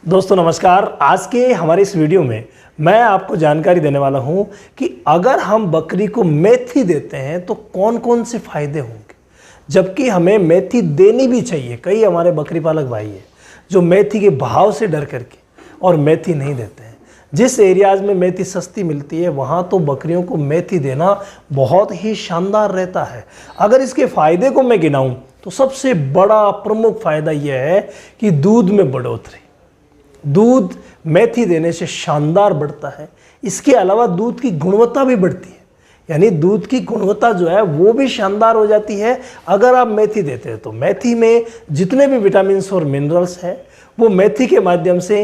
दोस्तों नमस्कार। आज के हमारे इस वीडियो में मैं आपको जानकारी देने वाला हूं कि अगर हम बकरी को मेथी देते हैं तो कौन कौन से फायदे होंगे, जबकि हमें मेथी देनी भी चाहिए। कई हमारे बकरी पालक भाई हैं जो मेथी के भाव से डर करके और मेथी नहीं देते हैं। जिस एरियाज में मेथी सस्ती मिलती है वहाँ तो बकरियों को मेथी देना बहुत ही शानदार रहता है। अगर इसके फ़ायदे को मैं गिनाऊँ तो सबसे बड़ा प्रमुख फ़ायदा यह है कि दूध में बढ़ोतरी। दूध मेथी देने से शानदार बढ़ता है। इसके अलावा दूध की गुणवत्ता भी बढ़ती है, यानी दूध की गुणवत्ता जो है वो भी शानदार हो जाती है अगर आप मेथी देते हैं। तो मेथी में जितने भी विटामिन और मिनरल्स हैं वो मेथी के माध्यम से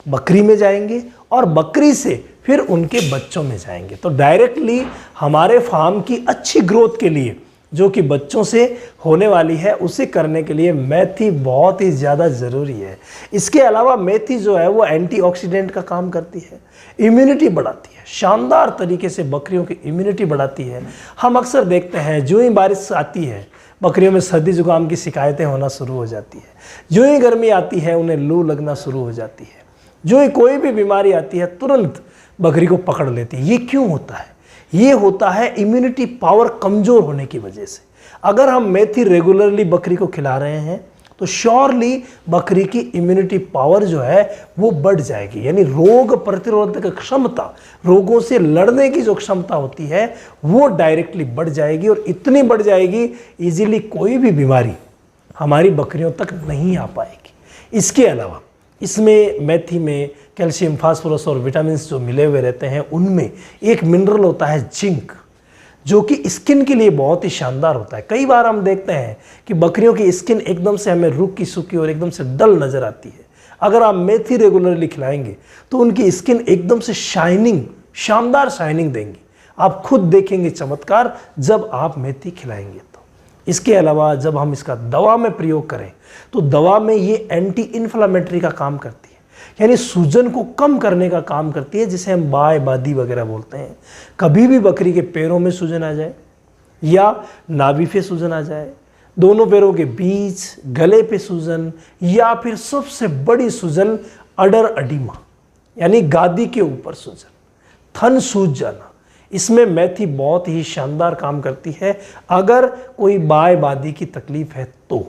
बकरी में जाएंगे और बकरी से फिर उनके बच्चों में जाएंगे। तो डायरेक्टली हमारे फार्म की अच्छी ग्रोथ के लिए जो कि बच्चों से होने वाली है उसे करने के लिए मेथी बहुत ही ज़्यादा ज़रूरी है। इसके अलावा मेथी जो है वो एंटीऑक्सीडेंट का काम करती है, इम्यूनिटी बढ़ाती है, शानदार तरीके से बकरियों की इम्यूनिटी बढ़ाती है। हम अक्सर देखते हैं जो ही बारिश आती है बकरियों में सर्दी जुकाम की शिकायतें होना शुरू हो जाती है, जो ही गर्मी आती है उन्हें लू लगना शुरू हो जाती है, जो ही कोई भी बीमारी आती है तुरंत बकरी को पकड़ लेती है। ये क्यों होता है? ये होता है इम्यूनिटी पावर कमज़ोर होने की वजह से। अगर हम मेथी रेगुलरली बकरी को खिला रहे हैं तो श्योरली बकरी की इम्यूनिटी पावर जो है वो बढ़ जाएगी, यानी रोग प्रतिरोधक क्षमता, रोगों से लड़ने की जो क्षमता होती है वो डायरेक्टली बढ़ जाएगी और इतनी बढ़ जाएगी इजीली कोई भी बीमारी हमारी बकरियों तक नहीं आ पाएगी। इसके अलावा इसमें मेथी में कैल्शियम, फास्फोरस और विटामिन जो मिले हुए रहते हैं उनमें एक मिनरल होता है जिंक, जो कि स्किन के लिए बहुत ही शानदार होता है। कई बार हम देखते हैं कि बकरियों की स्किन एकदम से हमें रूखी सूखी और एकदम से डल नज़र आती है। अगर आप मेथी रेगुलरली खिलाएंगे तो उनकी स्किन एकदम से शाइनिंग, शानदार शाइनिंग देंगी। आप खुद देखेंगे चमत्कार जब आप मेथी खिलाएंगे तो। इसके अलावा जब हम इसका दवा में प्रयोग करें तो दवा में ये एंटी इन्फ्लामेटरी का काम करती है, यानी सूजन को कम करने का काम करती है, जिसे हम बाय बादी वगैरह बोलते हैं। कभी भी बकरी के पैरों में सूजन आ जाए या नाभि पे सूजन आ जाए, दोनों पैरों के बीच, गले पे सूजन, या फिर सबसे बड़ी सूजन अडर अडीमा यानी गादी के ऊपर सूजन, थन सूज जाना, इसमें मेथी बहुत ही शानदार काम करती है। अगर कोई बाय बादी की तकलीफ है तो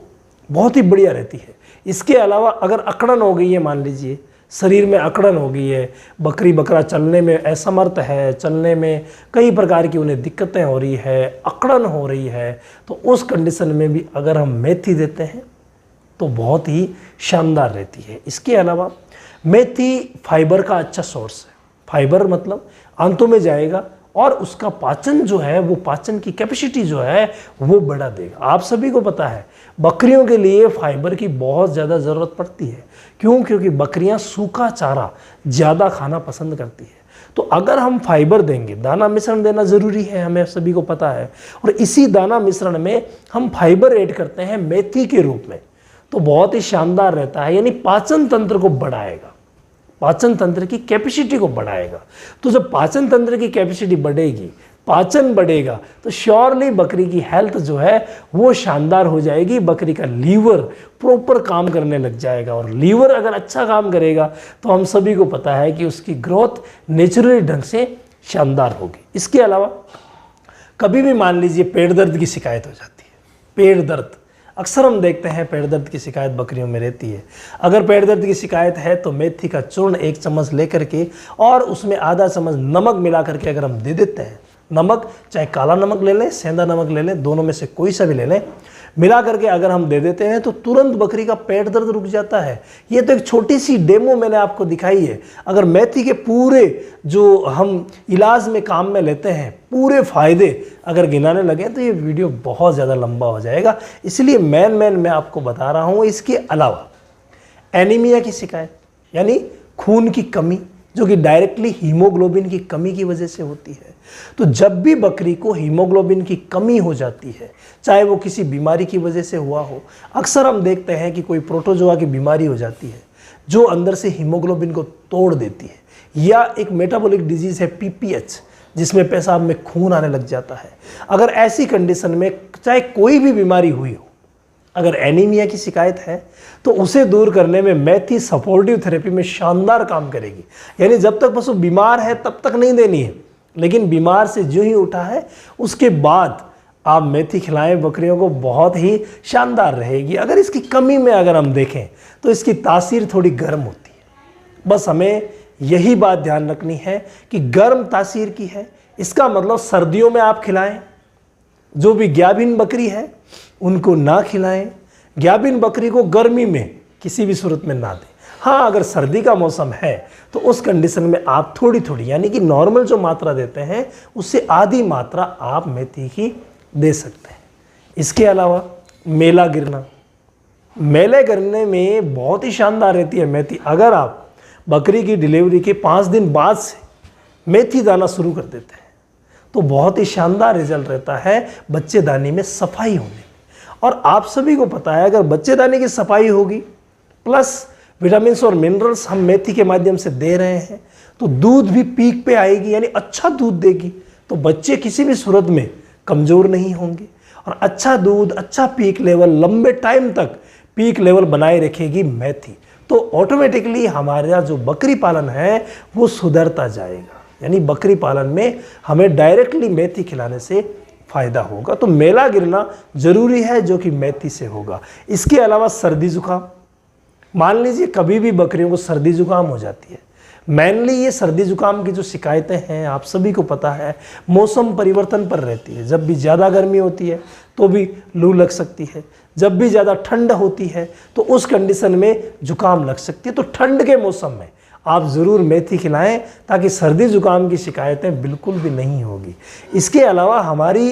बहुत ही बढ़िया रहती है। इसके अलावा अगर अकड़न हो गई है, मान लीजिए शरीर में अकड़न हो गई है, बकरी बकरा चलने में असमर्थ है, चलने में कई प्रकार की उन्हें दिक्कतें हो रही है, अकड़न हो रही है, तो उस कंडीशन में भी अगर हम मेथी देते हैं तो बहुत ही शानदार रहती है। इसके अलावा मेथी फाइबर का अच्छा सोर्स है। फाइबर मतलब आंतों में जाएगा और उसका पाचन जो है वो, पाचन की कैपेसिटी जो है वो बढ़ा देगा। आप सभी को पता है बकरियों के लिए फाइबर की बहुत ज़्यादा ज़रूरत पड़ती है। क्यों? क्योंकि बकरियां सूखा चारा ज़्यादा खाना पसंद करती है। तो अगर हम फाइबर देंगे, दाना मिश्रण देना ज़रूरी है, हमें सभी को पता है, और इसी दाना मिश्रण में हम फाइबर ऐड करते हैं मेथी के रूप में, तो बहुत ही शानदार रहता है, यानी पाचन तंत्र को बढ़ाएगा, पाचन तंत्र की कैपेसिटी को बढ़ाएगा। तो जब पाचन तंत्र की कैपेसिटी बढ़ेगी, पाचन बढ़ेगा, तो श्योरली बकरी की हेल्थ जो है वो शानदार हो जाएगी। बकरी का लीवर प्रॉपर काम करने लग जाएगा, और लीवर अगर अच्छा काम करेगा तो हम सभी को पता है कि उसकी ग्रोथ नेचुरली ढंग से शानदार होगी। इसके अलावा कभी भी मान लीजिए पेट दर्द की शिकायत हो जाती है, पेट दर्द अक्सर हम देखते हैं पेट दर्द की शिकायत बकरियों में रहती है। अगर पेट दर्द की शिकायत है तो मेथी का चूर्ण 1 चम्मच लेकर के और उसमें आधा चम्मच नमक मिला करके अगर हम दे देते हैं, नमक चाहे काला नमक ले लें, सेंधा नमक ले लें, दोनों में से कोई सा भी ले लें, मिला करके अगर हम दे देते हैं तो तुरंत बकरी का पेट दर्द रुक जाता है। ये तो एक छोटी सी डेमो मैंने आपको दिखाई है। अगर मेथी के पूरे जो हम इलाज में काम में लेते हैं, पूरे फायदे अगर गिनाने लगे तो ये वीडियो बहुत ज़्यादा लंबा हो जाएगा, इसलिए मेन मैं आपको बता रहा हूँ। इसके अलावा एनीमिया की शिकायत, यानी खून की कमी, जो कि डायरेक्टली हीमोग्लोबिन की कमी की वजह से होती है। तो जब भी बकरी को हीमोग्लोबिन की कमी हो जाती है, चाहे वो किसी बीमारी की वजह से हुआ हो, अक्सर हम देखते हैं कि कोई प्रोटोजोआ की बीमारी हो जाती है जो अंदर से हीमोग्लोबिन को तोड़ देती है, या एक मेटाबॉलिक डिजीज़ है पीपीएच, जिसमें पेशाब में खून आने लग जाता है। अगर ऐसी कंडीशन में चाहे कोई भी बीमारी हुई हो, अगर एनीमिया की शिकायत है तो उसे दूर करने में मेथी सपोर्टिव थेरेपी में शानदार काम करेगी। यानी जब तक पशु बीमार है तब तक नहीं देनी है, लेकिन बीमार से जो ही उठा है उसके बाद आप मेथी खिलाएं बकरियों को, बहुत ही शानदार रहेगी। अगर इसकी कमी में अगर हम देखें तो इसकी तासीर थोड़ी गर्म होती है। बस हमें यही बात ध्यान रखनी है कि गर्म तासीर की है, इसका मतलब सर्दियों में आप खिलाएं। जो भी गाभिन बकरी है उनको ना खिलाएं। गाभिन बकरी को गर्मी में किसी भी सूरत में ना दें। हाँ, अगर सर्दी का मौसम है तो उस कंडीशन में आप थोड़ी थोड़ी, यानी कि नॉर्मल जो मात्रा देते हैं उससे आधी मात्रा आप मेथी की दे सकते हैं। इसके अलावा मेला गिरना, मेले गिरने में बहुत ही शानदार रहती है मेथी। अगर आप बकरी की डिलीवरी के 5 दिन बाद से मेथी दाना शुरू कर देते हैं तो बहुत ही शानदार रिजल्ट रहता है बच्चेदानी में सफाई होने में। और आप सभी को पता है अगर बच्चेदानी की सफाई होगी प्लस विटामिन और मिनरल्स हम मेथी के माध्यम से दे रहे हैं तो दूध भी पीक पे आएगी, यानी अच्छा दूध देगी। तो बच्चे किसी भी सूरत में कमज़ोर नहीं होंगे और अच्छा दूध, अच्छा पीक लेवल, लंबे टाइम तक पीक लेवल बनाए रखेगी मेथी। तो ऑटोमेटिकली हमारा जो बकरी पालन है वो सुधरता जाएगा। यानी बकरी पालन में हमें डायरेक्टली मेथी खिलाने से फ़ायदा होगा। तो मेला गिरना ज़रूरी है जो कि मेथी से होगा। इसके अलावा सर्दी जुकाम, मान लीजिए कभी भी बकरियों को सर्दी जुकाम हो जाती है। मेनली ये सर्दी जुकाम की जो शिकायतें हैं आप सभी को पता है मौसम परिवर्तन पर रहती है। जब भी ज़्यादा गर्मी होती है तो भी लू लग सकती है, जब भी ज़्यादा ठंड होती है तो उस कंडीशन में जुकाम लग सकती है। तो ठंड के मौसम में आप ज़रूर मेथी खिलाएं ताकि सर्दी जुकाम की शिकायतें बिल्कुल भी नहीं होगी। इसके अलावा हमारी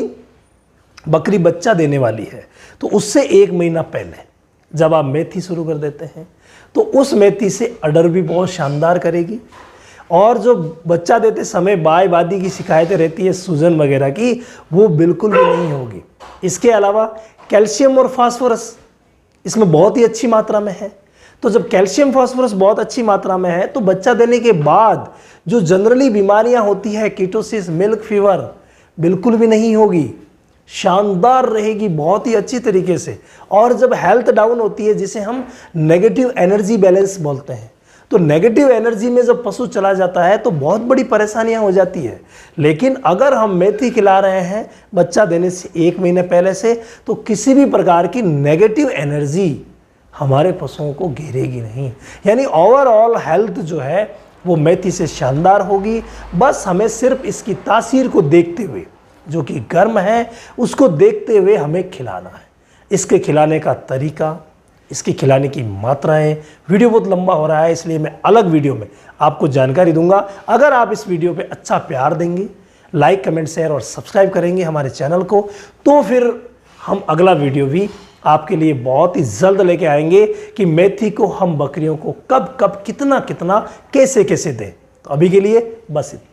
बकरी बच्चा देने वाली है तो उससे 1 महीना पहले जब आप मेथी शुरू कर देते हैं तो उस मेथी से अडर भी बहुत शानदार करेगी। और जो बच्चा देते समय बाय बादी की शिकायतें रहती है सूजन वगैरह की, वो बिल्कुल भी नहीं होगी। इसके अलावा कैल्शियम और फास्फोरस इसमें बहुत ही अच्छी मात्रा में है। तो जब कैल्शियम फास्फोरस बहुत अच्छी मात्रा में है तो बच्चा देने के बाद जो जनरली बीमारियां होती है कीटोसिस, मिल्क फीवर, बिल्कुल भी नहीं होगी, शानदार रहेगी बहुत ही अच्छी तरीके से। और जब हेल्थ डाउन होती है जिसे हम नेगेटिव एनर्जी बैलेंस बोलते हैं, तो नेगेटिव एनर्जी में जब पशु चला जाता है तो बहुत बड़ी परेशानियां हो जाती है। लेकिन अगर हम मेथी खिला रहे हैं बच्चा देने से 1 महीने पहले से तो किसी भी प्रकार की नेगेटिव एनर्जी हमारे पशुओं को घेरेगी नहीं। यानी ओवरऑल हेल्थ जो है वो मेथी से शानदार होगी। बस हमें सिर्फ इसकी तासीर को देखते हुए, जो कि गर्म है, उसको देखते हुए हमें खिलाना है। इसके खिलाने का तरीका, इसकी खिलाने की मात्राएं, वीडियो बहुत लंबा हो रहा है इसलिए मैं अलग वीडियो में आपको जानकारी दूंगा। अगर आप इस वीडियो पे अच्छा प्यार देंगे, लाइक, कमेंट, शेयर और सब्सक्राइब करेंगे हमारे चैनल को, तो फिर हम अगला वीडियो भी आपके लिए बहुत ही जल्द लेके आएंगे कि मेथी को हम बकरियों को कब कब कितना कितना कैसे कैसे दें। तो अभी के लिए बस इतना।